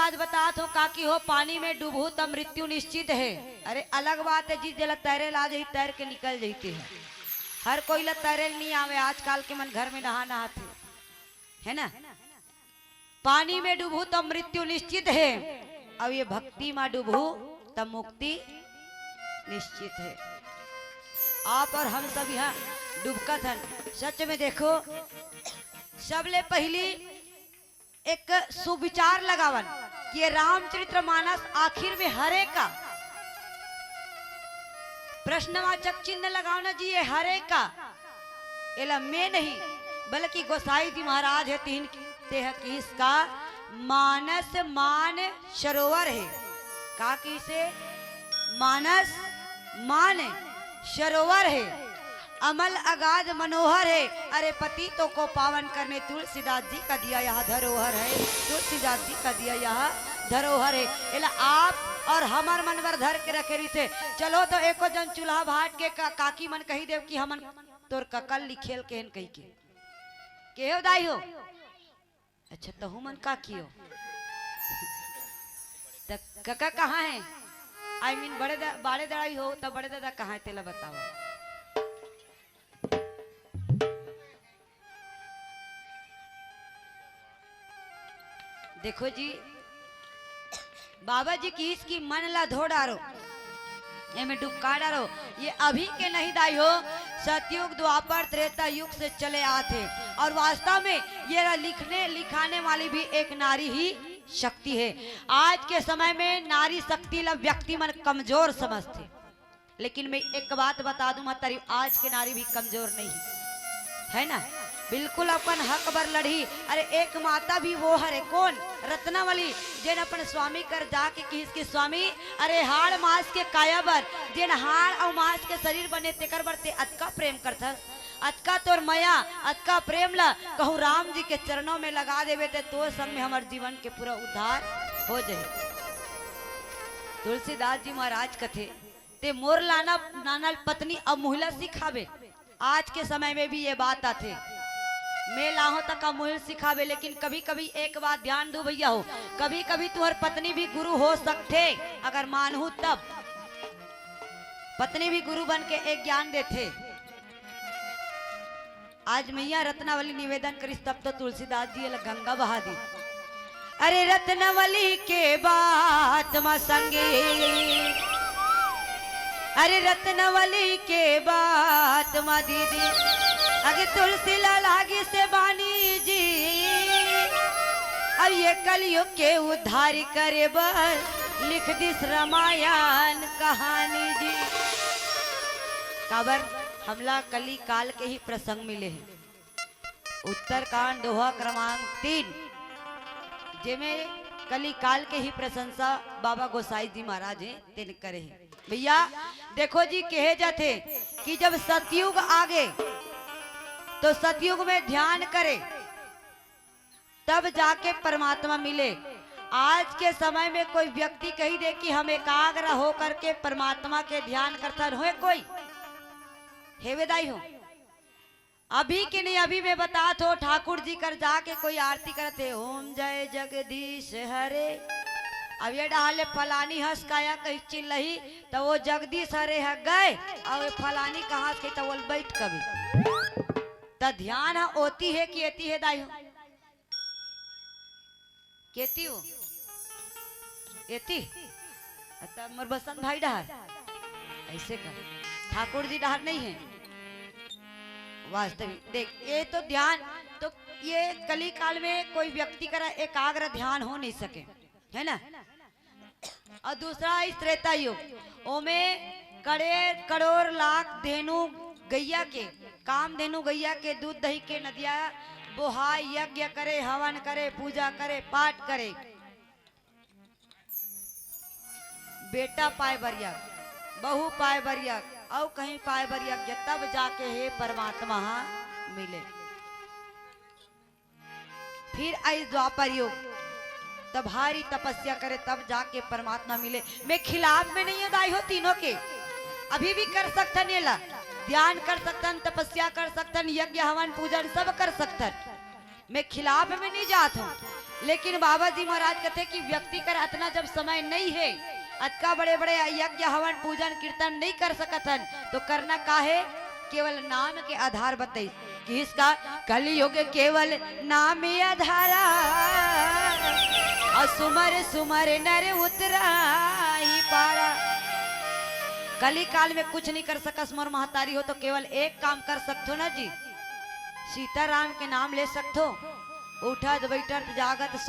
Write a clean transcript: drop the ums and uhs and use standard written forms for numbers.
बात बता तो काकी हो पानी में डूबू तब मृत्यु निश्चित है। अरे अलग बात है जिस जला तैरे ला जाही तैर के निकल जाती है। हर कोई ला तैरे नहीं आवे, आजकल के मन घर में नहाते है ना। पानी में डूबू तब मृत्यु निश्चित है, अब ये भक्ति में डूबू तब मुक्ति निश्चित है। आप और हम सब यहाँ डूबका था। सच में देखो सबले पहली एक सुविचार लगावन कि ये रामचरितमानस आखिर में हरे का प्रश्नवाचक चिन्ह लगाओ ना जी। ये हरे का एला में नहीं बल्कि गोसाई जी महाराज है तीन ते है कि इसका मानस मान सरोवर है। का कि इसे मानस मान सरोवर है, अमल अगाध मनोहर है। अरे पतितों को पावन करने तुलसीदास जी का दिया यह धरोहर है, तुलसीदास जी का दिया यह धरोहर है। एला आप और हमार मन बर धर के रखे रही थे। चलो तो एको जन चूल्हा भाट के काकी मन कही देव कि हमन तोर ककल लिखेल केहन कही के हो दाई हो। अच्छा तो मन काकी हो तो कका कहाँ है? आई मीन बड़े दड़ाई हो तब बड़े दादा कहाँ है तेला बताओ। देखो जी बाबा जी की इसकी मन ला धो डारो में डुबका डारो। ये अभी के नहीं दाई हो, सतयुग द्वापर त्रेता युग से चले आते और वास्तव में ये लिखने लिखाने वाली भी एक नारी ही शक्ति है। आज के समय में नारी शक्ति ला व्यक्ति मन कमजोर समझते, लेकिन मैं एक बात बता दूं मतरी आज के नारी भी कमजोर नहीं है ना, बिल्कुल अपन हक बर लड़ी। अरे एक माता भी वो हरे कौन रत्नावली जेन अपन स्वामी कर जाके कि इसके स्वामी अरे हाड़ मास के काया बर जेन हाड़ और मास के शरीर बने तेकर बर ते अतका प्रेम करता, अतका तोर मया अतका प्रेम ला कहूँ राम जी के चरणों में लगा देवे ते तो संग में हमारे जीवन के पूरा उद्धार हो जाए। तुलसीदास जी महाराज कथे ते मोर लाना नाना पत्नी अब महिला सिखावे। आज के समय में भी ये बात आते मैं लाहो तक का मुहिल सिखावे, लेकिन कभी कभी एक बात ध्यान दो भैया हो, कभी कभी तुम्हारी पत्नी भी गुरु हो सकते अगर मानहू तब। पत्नी भी गुरु बन के एक ज्ञान देते। आज मैया रत्नावली निवेदन करी तब तो तुलसीदास जी गंगा बहा दी। अरे रत्नावली के बात मा संगे, अरे रत्नावली के बात मा दीदी अगे तुलसी लागी से बानी जी, अब ये कलयुग के उद्धार करे बर लिख दिस रामायण कहानी जी। काबर हमला कली काल के ही प्रसंग मिले हैं। उत्तरकांड दोहा क्रमांक 3 जेमें कली काल के ही प्रशंसा बाबा गोसाई जी महाराज हैं तेन करे हैं। भैया देखो जी कहे जाते कि जब सतयुग आगे तो सतयुग में ध्यान करे तब जाके परमात्मा मिले। आज के समय में कोई व्यक्ति कही दे कि हम एकाग्र हो करके परमात्मा के ध्यान करता रहे कोई हेवेदाई हो अभी के नहीं। अभी मैं बता तो ठाकुर जी कर जाके कोई आरती करते ओम जय जगदीश हरे, अब ये डाले फलानी हंस काया कही चिल्लही तो वो जगदीश हरे है गए और फलानी कहा के तो वो बैठ कभी तो ध्यान होती है कि एती है दाई हो केती हो एती तब मोर बसंत भाई डहर ऐसे कर ठाकुर जी डहर नहीं है। वास्तविक देख ये तो ध्यान तो ये कली काल में कोई व्यक्ति का एकाग्र ध्यान हो नहीं सके है ना। और दूसरा इस त्रेता युग ओमे करोड़ लाख धेनु गैया के काम धेनु गैया के दूध दही के नदिया बोहाय यज्ञ करे हवन करे पूजा करे पाठ करे बेटा पाए बरिया बहू पाए बरिया और कहीं पाए बरिया तब जाके हे परमात्मा मिले। फिर आई द्वापर युग तब भारी तपस्या करे तब जाके परमात्मा मिले। मैं खिलाफ में नहीं दाई हो तीनों के, अभी भी कर सकते नेला ध्यान कर सकतन तपस्या कर सकतन यज्ञ हवन पूजन सब कर सकतन। मैं खिलाफ में नहीं जात हूँ, लेकिन बाबा जी महाराज कहते कि व्यक्ति कर इतना जब समय नहीं है, अतका बड़े बड़े यज्ञ हवन पूजन कीर्तन नहीं कर सकतन, तो करना का है? केवल नाम के आधार बताई कि इसका कलयुग केवल नाम ही आधारा, और सुमर सुमर नर उतरा ही पारा। कली काल में कुछ नहीं कर सकस, मोर महतारी हो तो केवल एक काम कर सकते ना जी, सीताराम के नाम ले सकते हो, उठत बैठत जागत